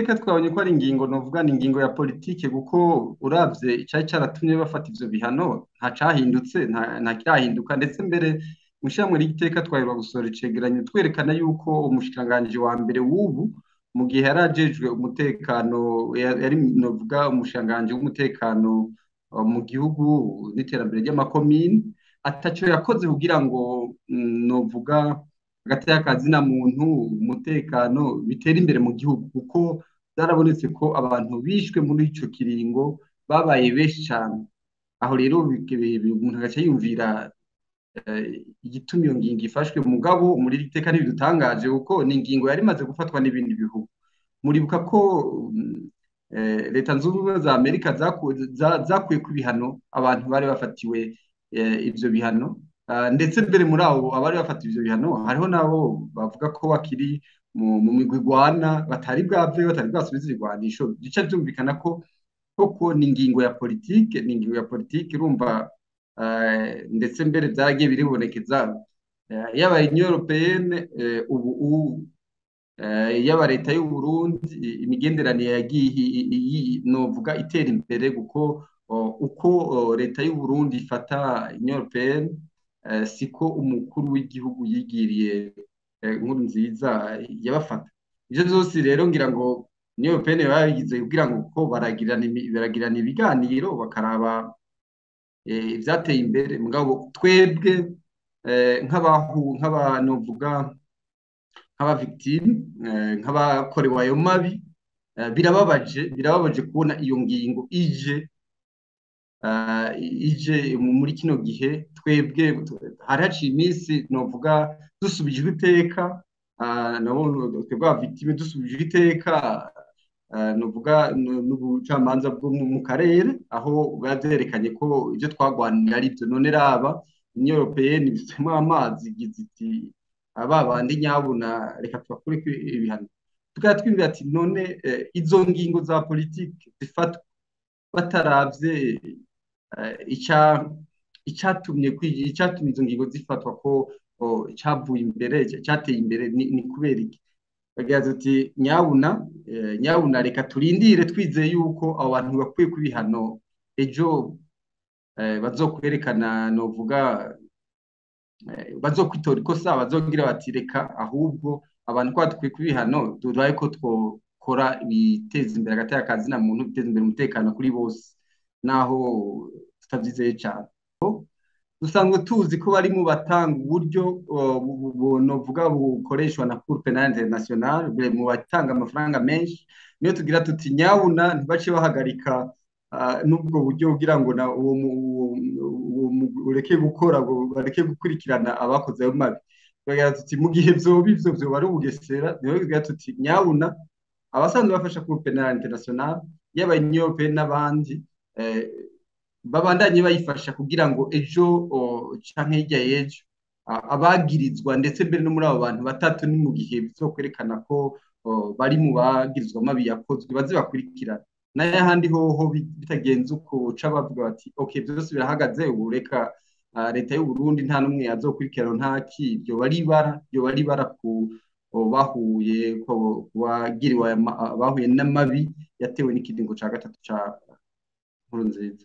teka twabonye ko ari ingingo novuga ni ingingo ya politike kuko uravye icari caratumye bafata ivyo bihano nta cahindutse nta kirahinduka ndetse mbere mw'ishamwe ry'iteka twaheruka gusohora icegeranyo twerekana yuko umushikiranganji wa mbere w'ubu mu gihe yari ajejwe umutekano yari novuga umushikiranganji w'umutekano mu gihugu n'iterambere ry'amakomine ataco yakoze kugira ngo novuga hagati y'akazi na muntu umutekano bitera imbere mu gihugu kuko byarabonetse ko abantu bishwe muri ico kiringo babaye benshi cyane aho rero umuntu agaca yumvira igituma iyo ngingo ifashwe mugabo muri iri teka ntibidutangaje kuko ni ingingo yari imaze gufatwa n'ibindi bihugu muribuka ko leta zunze ubumwe za Amerika zakuye ku bihano abantu bari bafatiwe ivyo bihano ndetse mbere muri abo abari bafatiwe ivyo bihano hariho nabo bavuga ko bakiri mu migwi igwana batari bwasubiza ibigwanisho bica byumvikana ko koko ni ingingo ya politike urumva ndetse mbere byaragiye biribonekeza yaba Union Européenne ubu yaba leta y'u Burundi imigenderanire yagiye novuga itera imbere kuko uko leta y'u Burundi ifata Union Européenne siko umukuru w'igihugu yigiriye nkuru nziza yabafata ivyo vyose rero ngira ngo Union Européenne babigize kugira ngo ko baragirana ibiganiro bakaraba ivyateye imbere mugabo twebwe nk'abanovuga nk'abavictime nk'abakorewe ayo mabi birababaje kubona iyo ngingo ije muri kino gihe twebwe hari haciye iminsi novuga dusubijwe iteka nabo twebwe abavictime dusubijwe iteka novuga n'ubucamanza bwo mu karere aho bavyerekanye ko ivyo twagwanira ari byo none raba Union Européenne bisema amazi giziti ababandi nyabuna reka tubakure ibihano tukaba twimvira ati none izo ngingo za politike zifatwa bataravye icatumye izo ngingo zifatwa ko cavuye imbere cateye imbere ni kubera iki bagira ati nyabuna reka turindire twizeye yuko abo bantu bakwiye kubihano ejo bazokwerekana novuga bazokwitora ikosa bazogira bati reka ahubwo abantu kwa dukwiye kubihano duraye ko twokora biteza imbere hagati y'akazi na muntu biteza imbere umutekano kuri bose naho tutavyizeye cyane dusanzwe tuzi ko bari mu batanga uburyo novuga bukoreshwa na Cour pénale internationale mu batanga amafaranga menshi niyo tugira tuti nyabuna ntibace bahagarika n'ubwo buryo kugira ngo na ureke gukora ngo bareke gukurikirana abakoze ayo mabi bagira tuti mu gihe vyo bari ubugesera niyo tugira tuti nyabuna abasanzwe bafasha Cour pénale internationale yaba Union Européenne n'abandi babandanye bayifasha kugira ngo ejo canke hirya y'ejo abagirizwa ndetse mbere no muri abo bantu batatu ni mu gihe bizokwerekana ko bari mu bagirizwa mabi yakozwe baze bakurikirana naye handi hoho bitagenze uko ca bavuga bati okay byose birahagaze ubu reka leta y'u Burundi nta numwe yazokurikirana ntaki byo bari bara ku bahuye ko bagiriwe bahuye n'amabi yatewe n'ikidingo ca gatatu ca nkuru nziza